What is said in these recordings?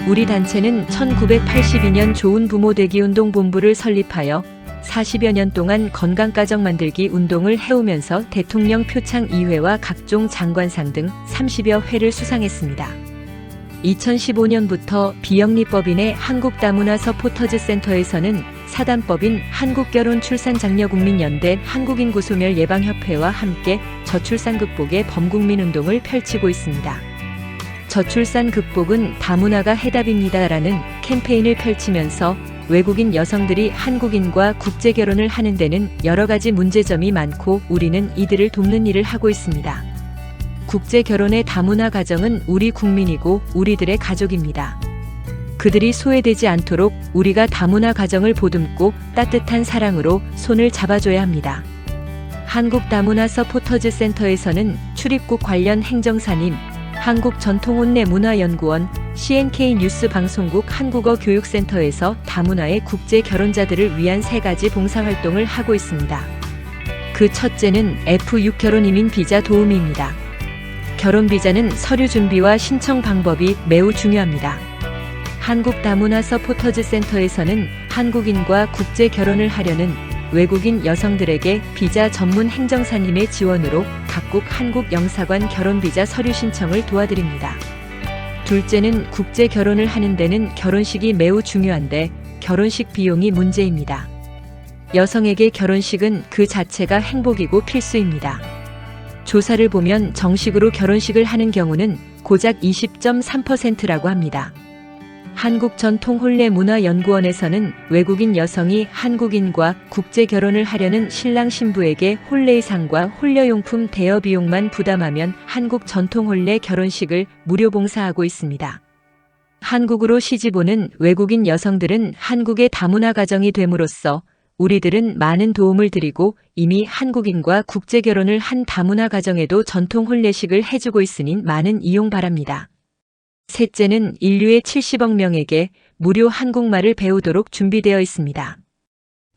우리 단체는 1982년 좋은 부모 되기 운동 본부를 설립하여 40여 년 동안 건강가정 만들기 운동을 해오면서 대통령 표창 2회와 각종 장관상 등 30여 회를 수상했습니다. 2015년부터 비영리법인의 한국다문화 서포터즈센터에서는 사단법인 한국결혼출산장려국민연대 한국인구소멸예방협회와 함께 저출산 극복의 범국민운동을 펼치고 있습니다. 저출산 극복은 다문화가 해답입니다라는 캠페인을 펼치면서 외국인 여성들이 한국인과 국제결혼을 하는 데는 여러 가지 문제점이 많고 우리는 이들을 돕는 일을 하고 있습니다. 국제결혼의 다문화 가정은 우리 국민이고 우리들의 가족입니다. 그들이 소외되지 않도록 우리가 다문화 가정을 보듬고 따뜻한 사랑으로 손을 잡아줘야 합니다. 한국다문화 서포터즈센터에서는 출입국 관련 행정사님, 한국전통혼례문화연구원, CNK 뉴스방송국 한국어교육센터에서 다문화의 국제결혼자들을 위한 3가지 봉사활동을 하고 있습니다. 그 첫째는 F6 결혼이민 비자 도우미입니다. 결혼비자는 서류 준비와 신청 방법이 매우 중요합니다. 한국다문화 서포터즈센터에서는 한국인과 국제결혼을 하려는 외국인 여성들에게 비자 전문 행정사님의 지원으로 각국 한국 영사관 결혼비자 서류 신청을 도와드립니다. 둘째는 국제결혼을 하는 데는 결혼식이 매우 중요한데 결혼식 비용이 문제입니다. 여성에게 결혼식은 그 자체가 행복이고 필수입니다. 조사를 보면 정식으로 결혼식을 하는 경우는 고작 20.3%라고 합니다. 한국전통혼례문화연구원에서는 외국인 여성이 한국인과 국제결혼을 하려는 신랑 신부에게 혼례의상과 혼례용품 대여 비용만 부담하면 한국전통혼례 결혼식을 무료 봉사하고 있습니다. 한국으로 시집오는 외국인 여성들은 한국의 다문화 가정이 됨으로써 우리들은 많은 도움을 드리고 이미 한국인과 국제결혼을 한 다문화 가정에도 전통혼례식을 해주고 있으니 많은 이용 바랍니다. 셋째는 인류의 70억 명에게 무료 한국말을 배우도록 준비되어 있습니다.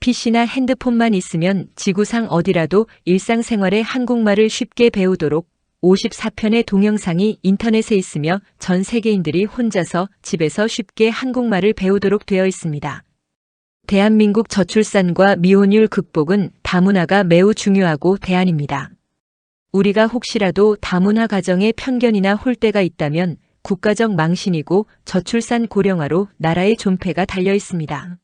PC나 핸드폰만 있으면 지구상 어디라도 일상생활에 한국말을 쉽게 배우도록 54편의 동영상이 인터넷에 있으며 전 세계인들이 혼자서 집에서 쉽게 한국말을 배우도록 되어 있습니다. 대한민국 저출산과 미혼율 극복은 다문화가 매우 중요하고 대안입니다. 우리가 혹시라도 다문화 가정에 편견이나 홀대가 있다면 국가적 망신이고 저출산 고령화로 나라의 존폐가 달려 있습니다.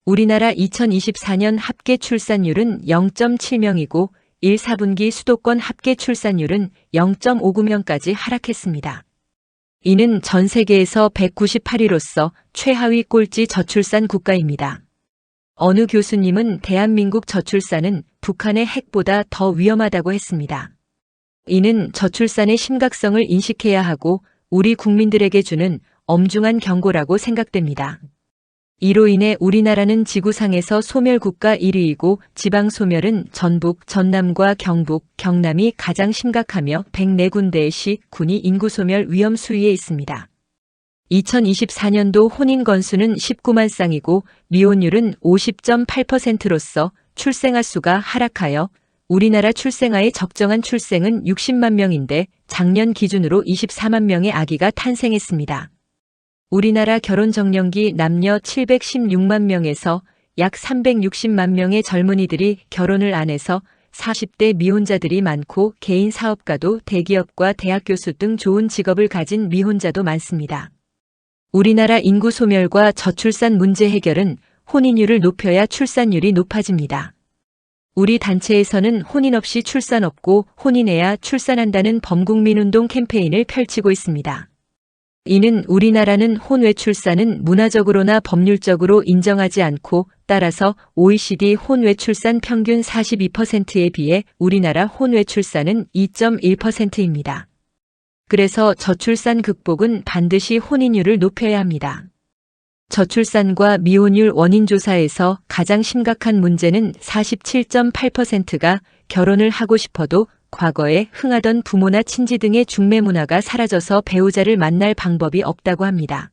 우리나라 2024년 합계 출산율은 0.7명이고 1, 4분기 수도권 합계 출산율은 0.59명까지 하락했습니다. 이는 전 세계에서 198위로서 최하위 꼴찌 저출산 국가입니다. 어느 교수님은 대한민국 저출산은 북한의 핵보다 더 위험하다고 했습니다. 이는 저출산의 심각성을 인식해야 하고 우리 국민들에게 주는 엄중한 경고라고 생각됩니다. 이로 인해 우리나라는 지구상에서 소멸국가 1위이고 지방소멸은 전북, 전남과 경북, 경남이 가장 심각하며 104군데의 시, 군이 인구소멸 위험 수위에 있습니다. 2024년도 혼인 건수는 19만 쌍이고 미혼율은 50.8%로서 출생아 수가 하락하여 우리나라 출생아의 적정한 출생은 60만 명인데 작년 기준으로 24만 명의 아기가 탄생했습니다. 우리나라 결혼 정년기 남녀 716만 명에서 약 360만 명의 젊은이들이 결혼을 안 해서 40대 미혼자들이 많고 개인 사업가도 대기업과 대학 교수 등 좋은 직업을 가진 미혼자도 많습니다. 우리나라 인구 소멸과 저출산 문제 해결은 혼인율을 높여야 출산율이 높아집니다. 우리 단체에서는 혼인 없이 출산 없고 혼인해야 출산한다는 범국민운동 캠페인을 펼치고 있습니다. 이는 우리나라는 혼외 출산은 문화적으로나 법률적으로 인정하지 않고 따라서 OECD 혼외 출산 평균 42%에 비해 우리나라 혼외 출산은 2.1%입니다. 그래서 저출산 극복은 반드시 혼인율을 높여야 합니다. 저출산과 미혼율 원인조사에서 가장 심각한 문제는 47.8%가 결혼을 하고 싶어도 과거에 흥하던 부모나 친지 등의 중매 문화가 사라져서 배우자를 만날 방법이 없다고 합니다.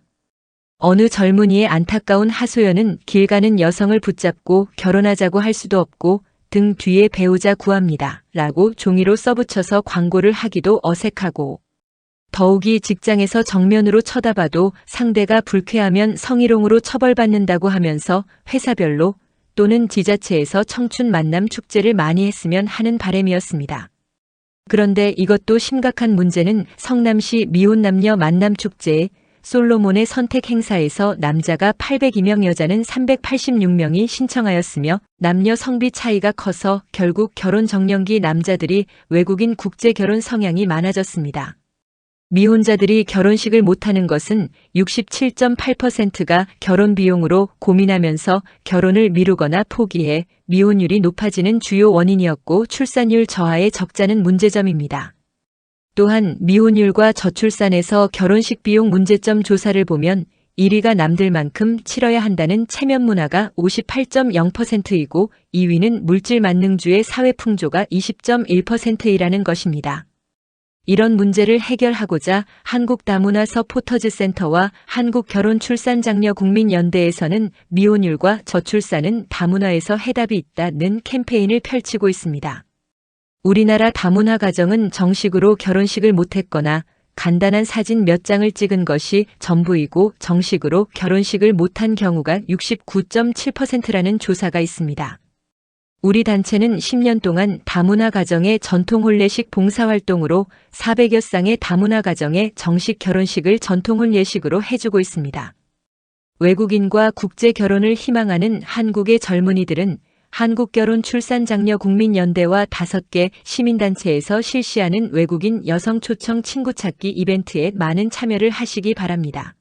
어느 젊은이의 안타까운 하소연은 길 가는 여성을 붙잡고 결혼하자고 할 수도 없고 등 뒤에 배우자 구합니다. 라고 종이로 써붙여서 광고를 하기도 어색하고 더욱이 직장에서 정면으로 쳐다봐도 상대가 불쾌하면 성희롱으로 처벌받는다고 하면서 회사별로 또는 지자체에서 청춘 만남 축제를 많이 했으면 하는 바람이었습니다. 그런데 이것도 심각한 문제는 성남시 미혼 남녀 만남 축제에 솔로몬의 선택 행사에서 남자가 802명 여자는 386명이 신청하였으며 남녀 성비 차이가 커서 결국 결혼 정년기 남자들이 외국인 국제 결혼 성향이 많아졌습니다. 미혼자들이 결혼식을 못하는 것은 67.8%가 결혼 비용으로 고민하면서 결혼을 미루거나 포기해 미혼율이 높아지는 주요 원인이었고 출산율 저하의 적자는 문제점입니다. 또한 미혼율과 저출산에서 결혼식 비용 문제점 조사를 보면 1위가 남들만큼 치러야 한다는 체면 문화가 58.0%이고 2위는 물질 만능주의 사회 풍조가 20.1%이라는 것입니다. 이런 문제를 해결하고자 한국다문화 서포터즈센터와 한국결혼출산장려국민연대에서는 미혼율과 저출산은 다문화에서 해답이 있다는 캠페인을 펼치고 있습니다. 우리나라 다문화 가정은 정식으로 결혼식을 못했거나 간단한 사진 몇 장을 찍은 것이 전부이고 정식으로 결혼식을 못한 경우가 69.7%라는 조사가 있습니다. 우리 단체는 10년 동안 다문화 가정의 전통 혼례식 봉사활동으로 400여 쌍의 다문화 가정의 정식 결혼식을 전통 혼례식으로 해주고 있습니다. 외국인과 국제 결혼을 희망하는 한국의 젊은이들은 한국결혼출산장려국민연대와 5개 시민단체에서 실시하는 외국인 여성 초청 친구 찾기 이벤트에 많은 참여를 하시기 바랍니다.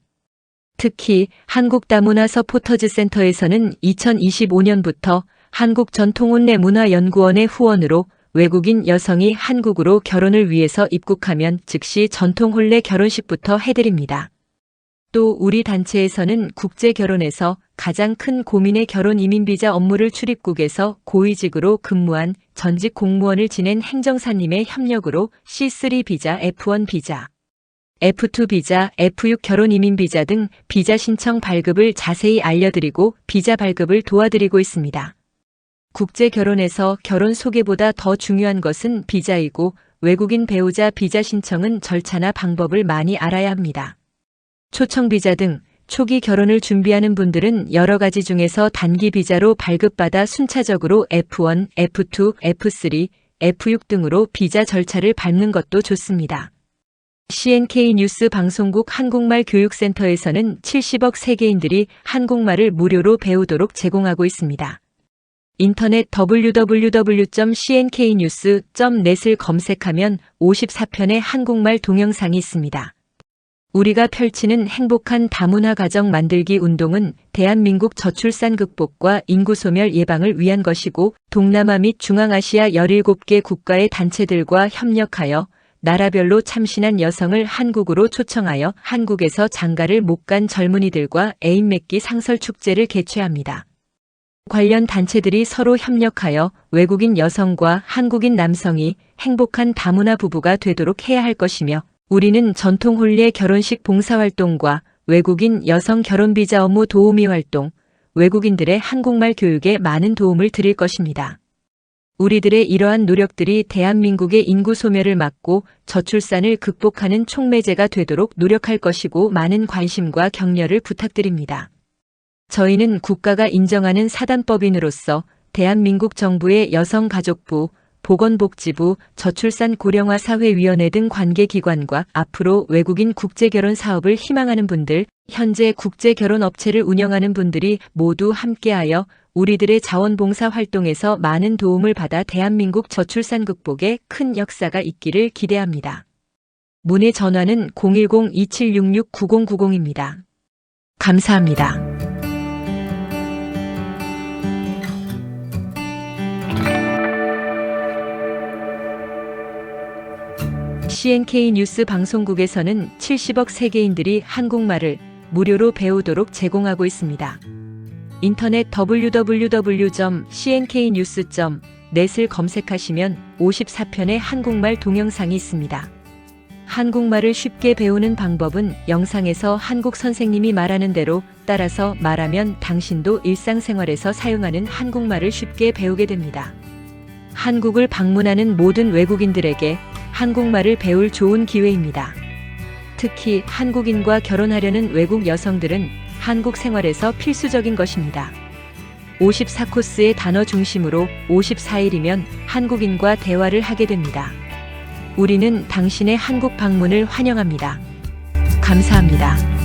특히 한국다문화 서포터즈센터에서는 2025년부터 한국전통혼례문화연구원의 후원으로 외국인 여성이 한국으로 결혼을 위해서 입국하면 즉시 전통혼례 결혼식부터 해드립니다. 또 우리 단체에서는 국제결혼에서 가장 큰 고민의 결혼 이민비자 업무를 출입국에서 고위직으로 근무한 전직 공무원을 지낸 행정사님의 협력으로 C3 비자, F1 비자, F2 비자, F6 결혼 이민비자 등 비자 신청 발급을 자세히 알려드리고 비자 발급을 도와드리고 있습니다. 국제결혼에서 결혼 소개보다 더 중요한 것은 비자이고 외국인 배우자 비자 신청은 절차나 방법을 많이 알아야 합니다. 초청 비자 등 초기 결혼을 준비하는 분들은 여러 가지 중에서 단기 비자로 발급받아 순차적으로 F1, F2, F3, F6 등으로 비자 절차를 밟는 것도 좋습니다. CNK 뉴스 방송국 한국말 교육센터에서는 70억 세계인들이 한국말을 무료로 배우도록 제공하고 있습니다. 인터넷 www.cnknews.net을 검색하면 54편의 한국말 동영상이 있습니다. 우리가 펼치는 행복한 다문화 가정 만들기 운동은 대한민국 저출산 극복과 인구 소멸 예방을 위한 것이고 동남아 및 중앙아시아 17개 국가의 단체들과 협력하여 나라별로 참신한 여성을 한국으로 초청하여 한국에서 장가를 못 간 젊은이들과 애인 맺기 상설 축제를 개최합니다. 관련 단체들이 서로 협력하여 외국인 여성과 한국인 남성이 행복한 다문화 부부가 되도록 해야 할 것이며 우리는 전통 혼례 결혼식 봉사활동과 외국인 여성 결혼비자 업무 도우미 활동, 외국인들의 한국말 교육에 많은 도움을 드릴 것입니다. 우리들의 이러한 노력들이 대한민국의 인구 소멸을 막고 저출산을 극복하는 촉매제가 되도록 노력할 것이고 많은 관심과 격려를 부탁드립니다. 저희는 국가가 인정하는 사단법인으로서 대한민국 정부의 여성가족부, 보건복지부, 저출산 고령화 사회위원회 등 관계기관과 앞으로 외국인 국제결혼 사업을 희망하는 분들, 현재 국제결혼 업체를 운영하는 분들이 모두 함께하여 우리들의 자원봉사 활동에서 많은 도움을 받아 대한민국 저출산 극복에 큰 역사가 있기를 기대합니다. 문의 전화는 010-2766-9090입니다. 감사합니다. CNK 뉴스 방송국에서는 70억 세계인들이 한국말을 무료로 배우도록 제공하고 있습니다. 인터넷 www.cnknews.net을 검색하시면 54편의 한국말 동영상이 있습니다. 한국말을 쉽게 배우는 방법은 영상에서 한국 선생님이 말하는 대로 따라서 말하면 당신도 일상생활에서 사용하는 한국말을 쉽게 배우게 됩니다. 한국을 방문하는 모든 외국인들에게 한국말을 배울 좋은 기회입니다. 특히 한국인과 결혼하려는 외국 여성들은 한국 생활에서 필수적인 것입니다. 54코스의 단어 중심으로 54일이면 한국인과 대화를 하게 됩니다. 우리는 당신의 한국 방문을 환영합니다. 감사합니다.